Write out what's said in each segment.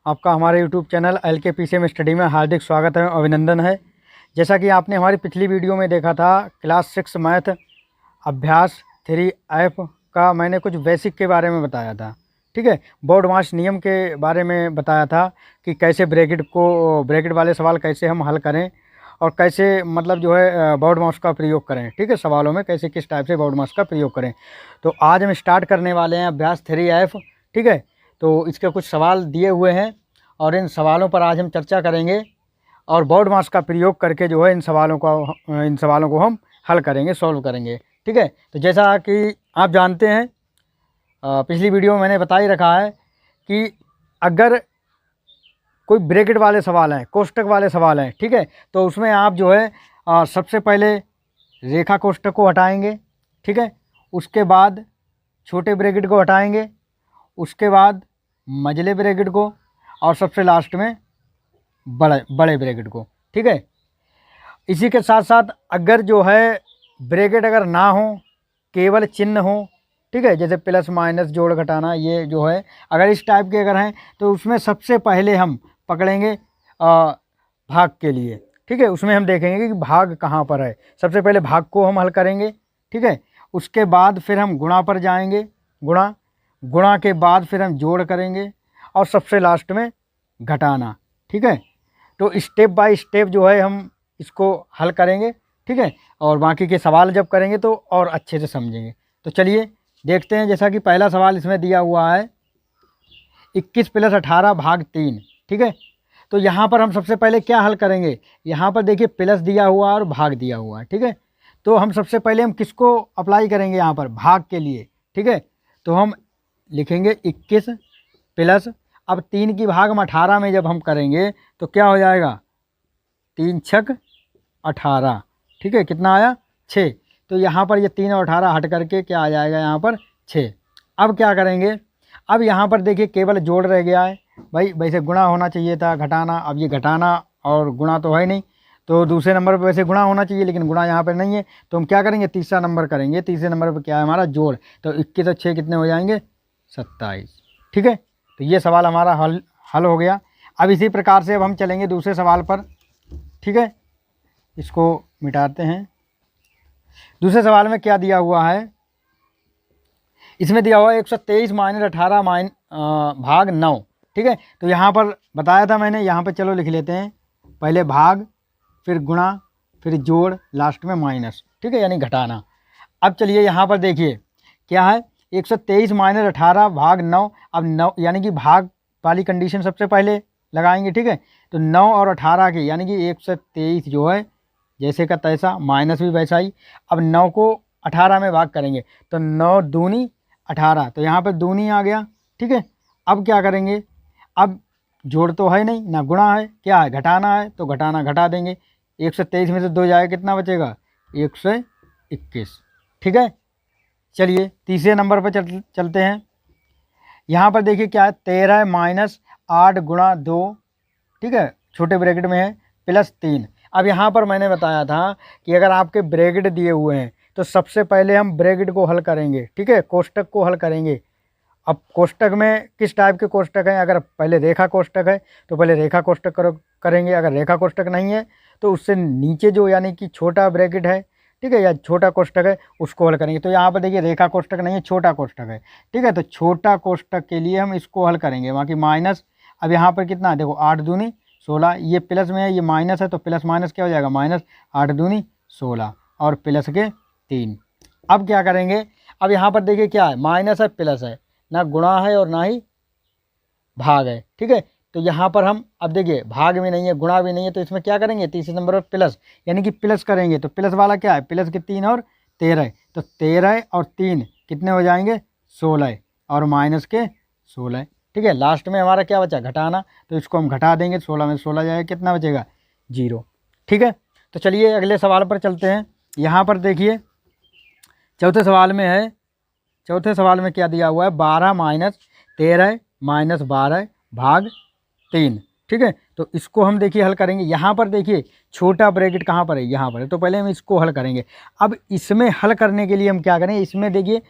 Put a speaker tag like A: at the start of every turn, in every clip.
A: आपका हमारे YouTube channel LKPCM study में हार्दिक स्वागत है, अभिनंदन है। जैसा कि आपने हमारी पिछली वीडियो में देखा था, क्लास 6 मैथ अभ्यास 3F का मैंने कुछ बेसिक के बारे में बताया था। ठीक है, बोर्ड मास नियम के बारे में बताया था कि कैसे ब्रैकेट वाले सवाल कैसे हम हल करें और कैसे मतलब जो है बोर्ड मास का प्रयोग करें। ठीक है, सवालों में कैसे किस टाइप से बोर्ड मास का प्रयोग करें। तो आज हम स्टार्ट करने वाले हैं अभ्यास 3F। ठीक है, तो इसके कुछ सवाल दिए हुए हैं और इन सवालों पर आज हम चर्चा करेंगे और बोर्ड मास का प्रयोग करके जो है इन सवालों को हम हल करेंगे, सॉल्व करेंगे। ठीक है, तो जैसा कि आप जानते हैं, पिछली वीडियो में मैंने बता ही रखा है कि अगर कोई ब्रैकेट वाले सवाल हैं, कोष्टक वाले सवाल हैं, ठीक है, तो उसमें आप जो है सबसे पहले रेखा कोष्टक को हटाएंगे। ठीक है, उसके बाद छोटे ब्रैकेट को हटाएंगे, उसके बाद मझले ब्रैकेट को और सबसे लास्ट में बड़े ब्रैकेट को। ठीक है, इसी के साथ साथ अगर जो है ब्रैकेट अगर ना हो, केवल चिन्ह हो, ठीक है, जैसे प्लस माइनस जोड़ घटाना, ये जो है अगर इस टाइप के अगर हैं तो उसमें सबसे पहले हम पकड़ेंगे भाग के लिए। ठीक है, उसमें हम देखेंगे कि भाग कहाँ पर है। सबसे पहले भाग को हम हल करेंगे। ठीक है, उसके बाद फिर हम गुणा पर जाएंगे, गुणा के बाद फिर हम जोड़ करेंगे और सबसे लास्ट में घटाना। ठीक है, तो स्टेप बाय स्टेप जो है हम इसको हल करेंगे। ठीक है, और बाकी के सवाल जब करेंगे तो और अच्छे से समझेंगे। तो चलिए देखते हैं। जैसा कि पहला सवाल इसमें दिया हुआ है 21 + 18 भाग 3। ठीक है, तो यहाँ पर हम सबसे पहले क्या हल करेंगे, यहाँ पर देखिए प्लस दिया हुआ और भाग दिया हुआ है। ठीक है, तो हम सबसे पहले हम किसको अप्लाई करेंगे यहाँ पर, भाग के लिए। ठीक है, तो हम लिखेंगे 21 प्लस, अब 3 की भाग हम 18 में जब हम करेंगे तो क्या हो जाएगा, 3 छक 18। ठीक है, कितना आया, 6। तो यहाँ पर ये 3 और 18 हट करके क्या आ जाएगा, यहाँ पर 6। अब क्या करेंगे, अब यहाँ पर देखिए केवल जोड़ रह गया है। भाई वैसे गुणा होना चाहिए था, घटाना, अब ये घटाना और गुणा तो है नहीं, तो दूसरे नंबर पर वैसे गुणा होना चाहिए लेकिन गुणा यहाँ पर नहीं है, तो हम क्या करेंगे, तीसरा नंबर करेंगे। तीसरे नंबर पर क्या है हमारा, जोड़। तो 21 और 6 कितने हो जाएंगे, 27। ठीक है, तो ये सवाल हमारा हल हो गया। अब इसी प्रकार से अब हम चलेंगे दूसरे सवाल पर। ठीक है, इसको मिटाते हैं। दूसरे सवाल में क्या दिया हुआ है, इसमें दिया हुआ है 123 - 18 भाग 9। ठीक है, तो यहाँ पर बताया था मैंने, यहाँ पर चलो लिख लेते हैं। पहले भाग, फिर गुणा, फिर जोड़, लास्ट में माइनस। ठीक है, यानी घटाना। अब चलिए यहाँ पर देखिए क्या है, 123 - 18 भाग 9। अब 9 यानी कि भाग वाली कंडीशन सबसे पहले लगाएंगे। ठीक है, तो 9 और 18 की यानी कि 123 जो है जैसे का तैसा, माइनस भी वैसा ही। अब 9 को 18 में भाग करेंगे तो 9 दूनी 18, तो यहाँ पर दूनी आ गया। ठीक है, अब क्या करेंगे, अब जोड़ तो है नहीं ना, गुणा है, क्या है, घटाना है, तो घटाना घटा देंगे। 123 में से 2 जाएगा, कितना बचेगा, 121। ठीक है, चलिए तीसरे नंबर पर चलते हैं। यहाँ पर देखिए क्या है, 13 - 8 × 2। ठीक है, छोटे ब्रैकेट में है, प्लस 3। अब यहाँ पर मैंने बताया था कि अगर आपके ब्रैकेट दिए हुए हैं तो सबसे पहले हम ब्रैकेट को हल करेंगे। ठीक है, कोष्टक को हल करेंगे। अब कोष्टक में किस टाइप के कोष्टक हैं, अगर पहले रेखा कोष्टक है तो पहले रेखा कोष्टक करेंगे। अगर रेखा कोष्टक नहीं है तो उससे नीचे जो यानी कि छोटा ब्रैकेट है, ठीक है, या छोटा कोष्टक है, उसको हल करेंगे। तो यहाँ पर देखिए रेखा कोष्टक नहीं है, छोटा कोष्टक है। ठीक है, तो छोटा कोष्टक के लिए हम इसको हल करेंगे, बाकी माइनस। अब यहाँ पर कितना, देखो 8 दूनी 16, ये प्लस में है, ये माइनस है, तो प्लस माइनस क्या हो जाएगा, माइनस। 8 दूनी 16 और प्लस के 3। अब क्या करेंगे, अब यहाँ पर देखिए क्या है, माइनस है प्लस है, ना गुणा है और ना ही भाग है। ठीक है, तो यहाँ पर हम अब देखिए भाग भी नहीं है, गुणा भी नहीं है, तो इसमें क्या करेंगे, तीसरे नंबर पर प्लस, यानी कि प्लस करेंगे। तो प्लस वाला क्या है, प्लस के 3 और 13, तो 13 और 3 कितने हो जाएंगे, 16 और माइनस के 16। ठीक है, लास्ट में हमारा क्या बचा, घटाना, तो इसको हम घटा देंगे। 16 में 16 जाएगा, कितना बचेगा, 0। ठीक है, तो चलिए अगले सवाल पर चलते हैं। यहाँ पर देखिए चौथे सवाल में है, चौथे सवाल में क्या दिया हुआ है, 12 - 13 - 12 भाग 3। ठीक है, तो इसको हम देखिए हल करेंगे। यहाँ पर देखिए छोटा ब्रैकेट कहाँ पर है, यहाँ पर है, तो पहले हम इसको हल करेंगे। अब इसमें हल करने के लिए हम क्या करें, इसमें देखिए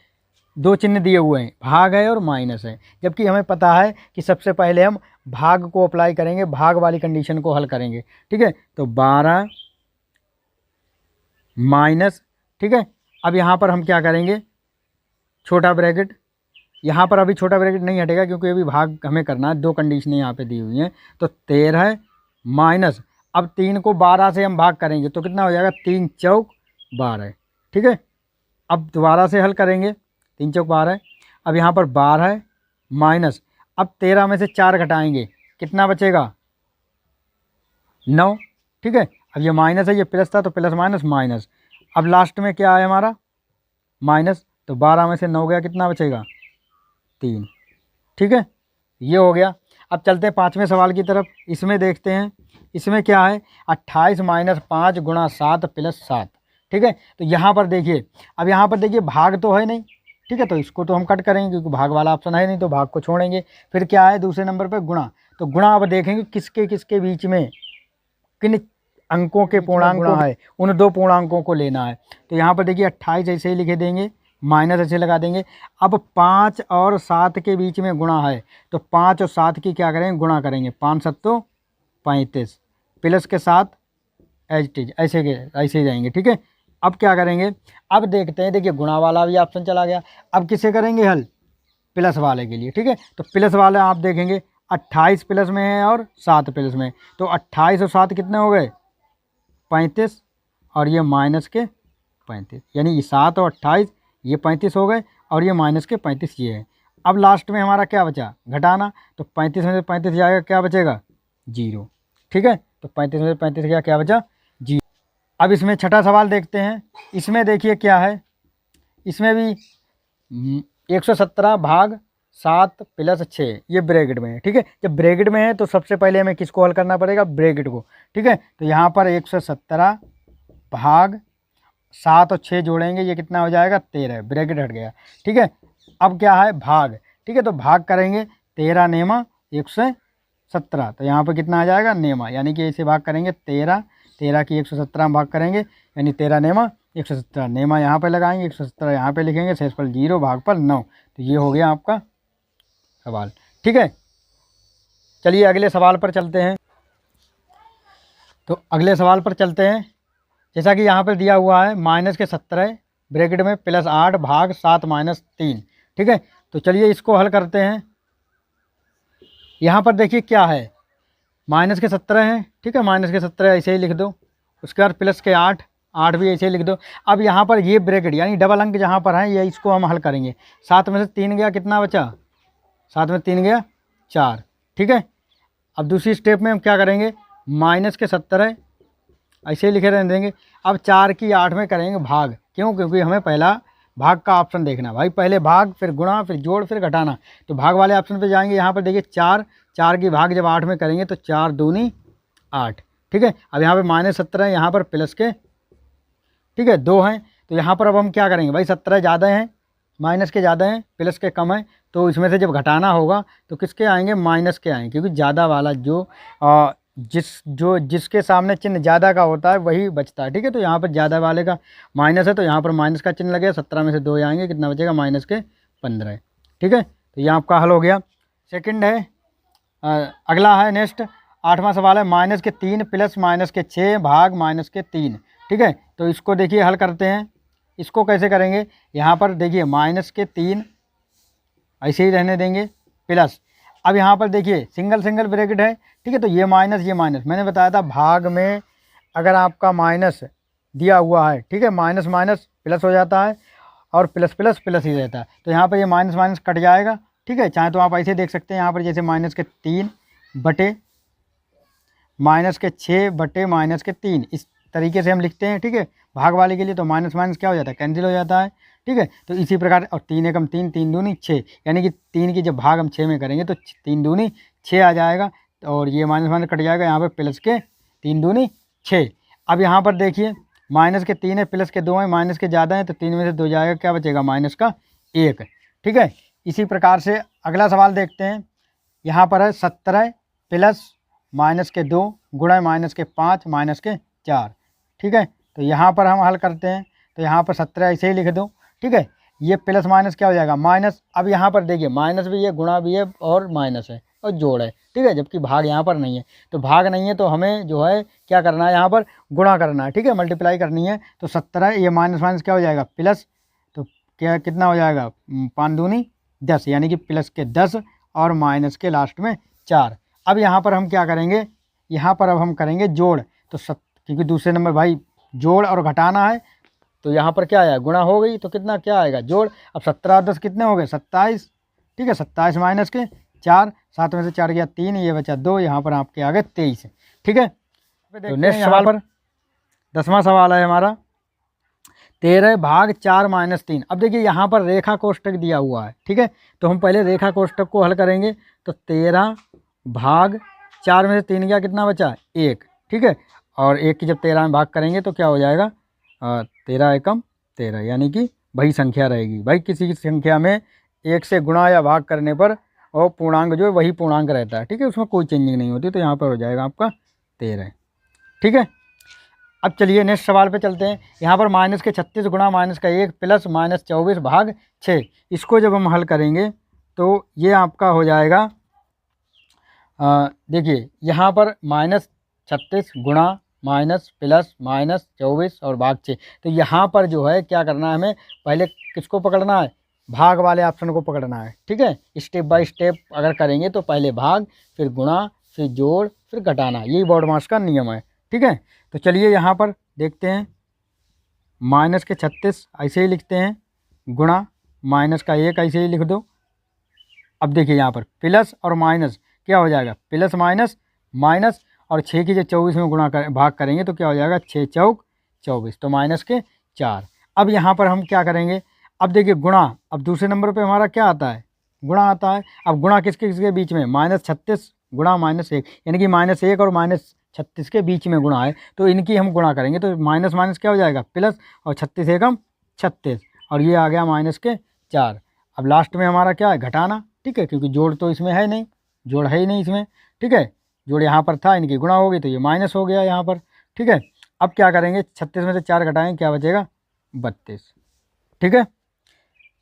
A: 2 चिन्ह दिए हुए हैं, भाग है और माइनस है, जबकि हमें पता है कि सबसे पहले हम भाग को अप्लाई करेंगे, भाग वाली कंडीशन को हल करेंगे। ठीक है, तो 12 माइनस, ठीक है, अब यहाँ पर हम क्या करेंगे, छोटा ब्रैकेट, यहाँ पर अभी छोटा ब्रैकेट नहीं हटेगा क्योंकि अभी भाग हमें करना है, 2 कंडीशनें यहाँ पे दी हुई हैं। तो 13 माइनस, अब 3 को 12 से हम भाग करेंगे तो कितना हो जाएगा, 3 चौक 12। ठीक है, अब दोबारा से हल करेंगे, 3 चौक 12। अब यहाँ पर 12 माइनस, अब 13 में से 4 घटाएंगे, कितना बचेगा, 9। ठीक है, अब ये माइनस है, ये प्लस था तो प्लस माइनस माइनस, अब लास्ट में क्या है हमारा, माइनस, तो 12 में से 9 गया, कितना बचेगा, 3। ठीक है, ये हो गया। अब चलते हैं 5वें सवाल की तरफ, इसमें देखते हैं, इसमें क्या है, 28 माइनस 5 गुणा 7 प्लस 7। ठीक है, तो यहाँ पर देखिए, अब यहाँ पर देखिए भाग तो है नहीं, ठीक है, तो इसको तो हम कट करेंगे क्योंकि भाग वाला ऑप्शन है नहीं, तो भाग को छोड़ेंगे। फिर क्या है दूसरे नंबर पर, गुणा, तो गुणा अब देखेंगे किसके किसके बीच में, किन अंकों के पूर्णांक गुणा है, उन 2 पूर्णांकों को लेना है। तो यहाँ पर देखिए 28 ऐसे ही लिखे देंगे, माइनस ऐसे लगा देंगे। अब 5 और 7 के बीच में गुणा है, तो 5 और 7 की क्या करेंगे, गुणा करेंगे, 5 7 35 प्लस के 7 एज टीज, ऐसे के ऐसे ही जाएंगे। ठीक है, अब क्या करेंगे, अब देखते हैं, देखिए गुणा वाला भी ऑप्शन चला गया, अब किसे करेंगे हल, प्लस वाले के लिए। ठीक है, तो प्लस वाले आप देखेंगे 28 प्लस में है और 7 प्लस में, तो 28 और 7 कितने हो गए, 35, और ये माइनस के 35, यानी ये 7 और 28 ये 35 हो गए, और ये माइनस के 35 ये है। अब लास्ट में हमारा क्या बचा, घटाना, तो 35 में से 35 जाएगा, क्या बचेगा, 0। ठीक है, तो 35 में से 35 गया, क्या बचा, 0। अब इसमें छठा सवाल देखते हैं, इसमें देखिए क्या है, इसमें भी 117 भाग 7 प्लस 6, ये ब्रैकेट में है। ठीक है, जब ब्रैकेट में है तो सबसे पहले हमें किसको हल करना पड़ेगा, ब्रैकेट को। ठीक है, तो यहाँ पर 117 भाग 7 और 6 जोड़ेंगे, ये कितना हो जाएगा, 13, ब्रैकेट हट गया। ठीक है, अब क्या है, भाग। ठीक है, तो भाग करेंगे, 13 नेमा 117, तो यहाँ पर कितना आ जाएगा, नेमा, यानी कि इसे भाग करेंगे 13 की 117 में भाग करेंगे, यानी 13 नेमा 117, नेमा यहाँ पे लगाएंगे, 117 यहाँ पे लिखेंगे, शेषफल 0 भाग पर 9। तो ये हो गया आपका सवाल। ठीक है, चलिए अगले सवाल पर चलते हैं। तो अगले सवाल पर चलते हैं, जैसा कि यहाँ पर दिया हुआ है, माइनस के 17 ब्रैकेट में प्लस 8 भाग 7 माइनस 3। ठीक है, तो चलिए इसको हल करते हैं। यहाँ पर देखिए क्या है, माइनस के 17 हैं, ठीक है, माइनस के 17 ऐसे ही लिख दो, उसके बाद प्लस के 8 भी ऐसे ही लिख दो। अब यहाँ पर ये ब्रैकेट यानी डबल अंक जहाँ पर है, ये इसको हम हल करेंगे। 7 में से 3 गया, कितना बचा, 7 में 3 गया 4। ठीक है, अब दूसरी स्टेप में हम क्या करेंगे, माइनस के 17 ऐसे ही लिखे रहने देंगे। अब 4 की 8 में करेंगे भाग, क्यों, क्योंकि हमें पहला भाग का ऑप्शन देखना भाई, पहले भाग फिर गुणा फिर जोड़ फिर घटाना। तो भाग वाले ऑप्शन पे जाएंगे, यहाँ पर देखिए 4 की भाग जब 8 में करेंगे तो 4 दूनी 8। ठीक है, अब यहाँ पे माइनस 17 है, यहाँ पर प्लस के, ठीक है, 2 हैं, तो यहाँ पर अब हम क्या करेंगे भाई, 17 ज़्यादा हैं, माइनस के ज़्यादा हैं, प्लस के कम है, तो इसमें से जब घटाना होगा तो किसके आएंगे, माइनस के आएंगे, क्योंकि ज़्यादा वाला जिसके सामने चिन्ह ज़्यादा का होता है वही बचता है। ठीक है, तो यहाँ पर ज़्यादा वाले का माइनस है, तो यहाँ पर माइनस का चिन्ह लगेगा, 17 में से 2 आएंगे, कितना बचेगा, माइनस के 15। ठीक है, तो ये आपका हल हो गया। सेकंड है, अगला है नेक्स्ट 8वां सवाल है, माइनस के 3 प्लस माइनस के 6 भाग माइनस के 3। ठीक है, तो इसको देखिए हल करते हैं। इसको कैसे करेंगे, यहाँ पर देखिए माइनस के 3 ऐसे ही रहने देंगे, प्लस, अब यहाँ पर देखिए सिंगल ब्रैकेट है। ठीक है, तो ये माइनस मैंने बताया था भाग में अगर आपका माइनस दिया हुआ है, ठीक है, माइनस माइनस प्लस हो जाता है और प्लस प्लस प्लस ही रहता है, तो यहाँ पर ये माइनस माइनस कट जाएगा। ठीक है, चाहे तो आप ऐसे देख सकते हैं, यहाँ पर जैसे माइनस के 3 बटे माइनस के 6 बटे माइनस के 3, इस तरीके से हम लिखते हैं। ठीक है, भाग वाले के लिए तो माइनस माइनस क्या हो जाता है, कैंसिल हो जाता है। ठीक है, तो इसी प्रकार, और 3 एकम 3, 3 दूनी 6, यानी कि 3 की जब भाग हम 6 में करेंगे तो 3 दूनी 6 आ जाएगा, और ये माइनस माइनस कट जाएगा, यहाँ पे प्लस के 3 दूनी 6। अब यहाँ पर देखिए माइनस के 3 है, प्लस के 2 हैं, माइनस के ज़्यादा है, तो 3 में से 2 जाएगा, क्या बचेगा, माइनस का 1। ठीक है, इसी प्रकार से अगला सवाल देखते हैं। यहाँ पर है 17 प्लस माइनस के 2 गुणा माइनस के 5 माइनस के 4। ठीक है, तो यहाँ पर हम हल करते हैं, तो यहाँ पर 17 ऐसे ही लिख दो। ठीक है, ये प्लस माइनस क्या हो जाएगा, माइनस। अब यहाँ पर देखिए माइनस भी है, गुणा भी है और माइनस है। और जोड़ है, ठीक है, जबकि भाग यहाँ पर नहीं है। तो भाग नहीं है तो हमें जो है क्या करना है, यहाँ पर गुणा करना है, ठीक है, मल्टीप्लाई करनी है। तो 17, ये माइनस माइनस क्या हो जाएगा प्लस, तो क्या कितना हो जाएगा 5 दूनी 10, यानी कि प्लस के 10 और माइनस के लास्ट में 4। अब यहाँ पर हम क्या करेंगे, यहाँ पर अब हम करेंगे जोड़। तो क्योंकि दूसरे नंबर भाई जोड़ और घटाना है, तो यहाँ पर क्या आया गुणा हो गई, तो कितना क्या आएगा जोड़। अब 17 और 10 कितने हो गए 27, ठीक है, 27 माइनस के 4, 7 में से 4 गया 3, ये बचा 2, यहाँ पर आपके आ गए 23, ठीक है। तो नेक्स्ट सवाल पर 10वां सवाल है हमारा 13 भाग 4 माइनस 3। अब देखिए यहाँ पर रेखा कोष्टक दिया हुआ है, ठीक है, तो हम पहले रेखा कोष्टक को हल करेंगे। तो 13 भाग 4 में से 3 गया, कितना बचा 1, ठीक है, और 1 की जब 13 में भाग करेंगे तो क्या हो जाएगा 13 एकम 13, यानी कि वही संख्या रहेगी। भाई किसी की संख्या में 1 से गुणा या भाग करने पर और पूर्णांक जो है वही पूर्णांक रहता है, ठीक है, उसमें कोई चेंजिंग नहीं होती। तो यहाँ पर हो जाएगा आपका 13, ठीक है। अब चलिए नेक्स्ट सवाल पे चलते हैं। यहाँ पर माइनस के 36 गुणा माइनस का 1 प्लस माइनस 24 भाग 6, इसको जब हम हल करेंगे तो ये आपका हो जाएगा, देखिए यहाँ पर माइनस 36 गुणा माइनस प्लस माइनस 24 और भाग 6। तो यहाँ पर जो है क्या करना है, हमें पहले किसको पकड़ना है, भाग वाले ऑप्शन को पकड़ना है, ठीक है। स्टेप बाय स्टेप अगर करेंगे तो पहले भाग, फिर गुणा, फिर जोड़, फिर घटाना, यही बोर्ड मास का नियम है, ठीक है। तो चलिए यहाँ पर देखते हैं, माइनस के 36 ऐसे ही लिखते हैं, गुणा माइनस का 1 ऐसे ही लिख दो। अब देखिए यहाँ पर प्लस और माइनस क्या हो जाएगा, प्लस माइनस माइनस, और 6 की जब 24 में गुणा भाग करेंगे तो क्या हो जाएगा 6 चौक 24, तो माइनस के 4। अब यहाँ पर हम क्या करेंगे, अब देखिए गुणा, अब दूसरे नंबर पे हमारा क्या आता है गुणा आता है। अब गुणा किसके किसके बीच में, माइनस 36 गुणा माइनस 1, यानी कि माइनस 1 और माइनस 36 के बीच में गुणा है, तो इनकी हम गुणा करेंगे। तो माइनस माइनस क्या हो जाएगा प्लस, और 36 एकम 36, और ये आ गया माइनस के 4। अब लास्ट में हमारा क्या है घटाना, ठीक है, क्योंकि जोड़ तो इसमें है नहीं, जोड़ है ही नहीं इसमें, ठीक है, जोड़ यहाँ पर था, इनकी गुणा हो गई तो ये माइनस हो गया यहाँ पर, ठीक है। अब क्या करेंगे 36 में से 4 घटाएंगे, क्या बचेगा 32, ठीक है।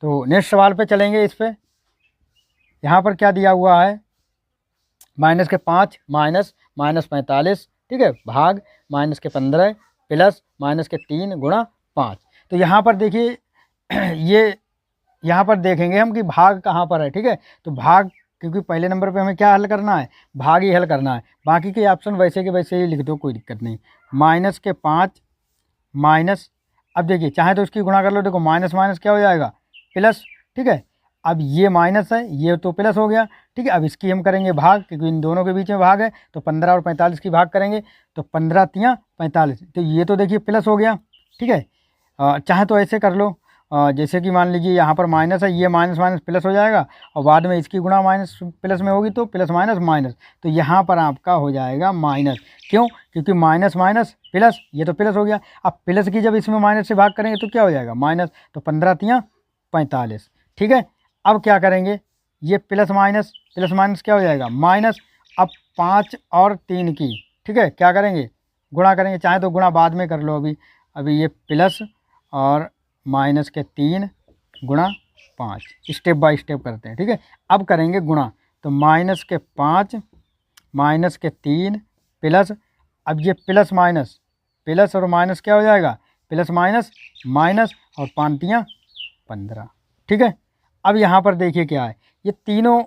A: तो नेक्स्ट सवाल पे चलेंगे। इस पे यहाँ पर क्या दिया हुआ है, माइनस के 5 माइनस माइनस 45, ठीक है, भाग माइनस के 15 प्लस माइनस के 3 गुणा 5। तो यहाँ पर देखिए ये यहाँ पर देखेंगे हम कि भाग कहाँ पर है, ठीक है। तो भाग, क्योंकि पहले नंबर पे हमें क्या हल करना है, भाग ही हल करना है, बाकी के ऑप्शन वैसे के वैसे ही लिख दो, कोई दिक्कत नहीं। माइनस के 5 माइनस, अब देखिए चाहे तो इसकी गुणा कर लो, देखो माइनस माइनस क्या हो जाएगा प्लस, ठीक है। अब ये माइनस है, ये तो प्लस हो गया, ठीक है। अब इसकी हम करेंगे भाग, क्योंकि इन दोनों के बीच में भाग है, तो 15 और 45 की भाग करेंगे, तो 15 तियाँ 45, तो ये तो देखिए प्लस हो गया, ठीक है। चाहे तो ऐसे कर लो, जैसे कि मान लीजिए यहाँ पर माइनस है, ये माइनस माइनस प्लस हो जाएगा, और बाद में इसकी गुणा माइनस प्लस में होगी तो प्लस माइनस माइनस, तो यहाँ पर आपका हो जाएगा माइनस। क्यों, क्योंकि माइनस माइनस प्लस, ये तो प्लस हो गया। अब प्लस की जब इसमें माइनस से भाग करेंगे तो क्या हो जाएगा माइनस, तो 15 तियाँ 45, ठीक है। अब क्या करेंगे, ये प्लस माइनस क्या हो जाएगा माइनस। अब 5 और 3 की, ठीक है, क्या करेंगे गुणा करेंगे, चाहे तो गुणा बाद में कर लो, अभी ये प्लस और माइनस के 3 गुणा 5, स्टेप बाय स्टेप करते हैं, ठीक है। अब करेंगे गुणा, तो माइनस के 5 माइनस के 3 प्लस, अब ये प्लस माइनस प्लस और माइनस क्या हो जाएगा प्लस माइनस माइनस, और 5 तियाँ 15, ठीक है। अब यहाँ पर देखिए क्या है, ये तीनों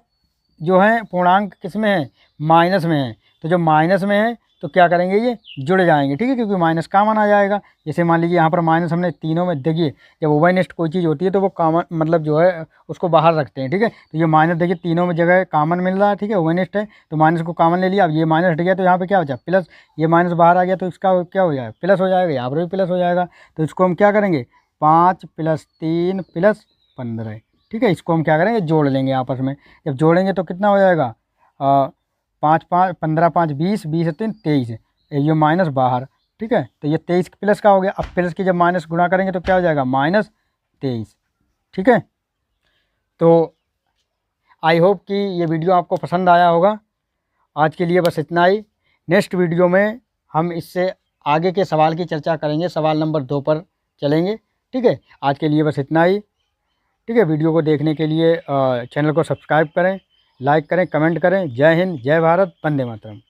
A: जो हैं पूर्णांक किस में है, माइनस में है, तो जब माइनस में है तो क्या करेंगे ये जुड़ जाएंगे, ठीक है, क्योंकि माइनस कॉमन आ जाएगा। जैसे मान लीजिए यहाँ पर माइनस हमने तीनों में, देखिए जब ओवरनेस्ट कोई चीज़ होती है तो वो कॉमन मतलब जो है उसको बाहर रखते हैं, ठीक है। तो ये माइनस देखिए तीनों में जगह कॉमन मिल रहा है, ठीक है, ओवरनेस्ट है तो माइनस को कॉमन ले लिया। अब ये माइनस हट गया तो यहाँ पर क्या बचा प्लस, ये माइनस बाहर आ गया तो इसका क्या हो जाएगा प्लस हो जाएगा, यहाँ पर भी प्लस हो जाएगा। तो इसको हम क्या करेंगे 5 + 3 + 15, ठीक है, इसको हम क्या करेंगे जोड़ लेंगे आपस में। जब जोड़ेंगे तो कितना हो जाएगा 5 5 15 5 20, 20 से 3 23, ये माइनस बाहर, ठीक है। तो ये 23 प्लस का हो गया। अब प्लस की जब माइनस गुणा करेंगे तो क्या हो जाएगा -23, ठीक है। तो आई होप कि ये वीडियो आपको पसंद आया होगा। आज के लिए बस इतना ही। नेक्स्ट वीडियो में हम इससे आगे के सवाल की चर्चा करेंगे, सवाल नंबर 2 पर चलेंगे, ठीक है। आज के लिए बस इतना ही, ठीक है। वीडियो को देखने के लिए चैनल को सब्सक्राइब करें, लाइक करें, कमेंट करें। जय हिंद, जय भारत, वंदे मातरम।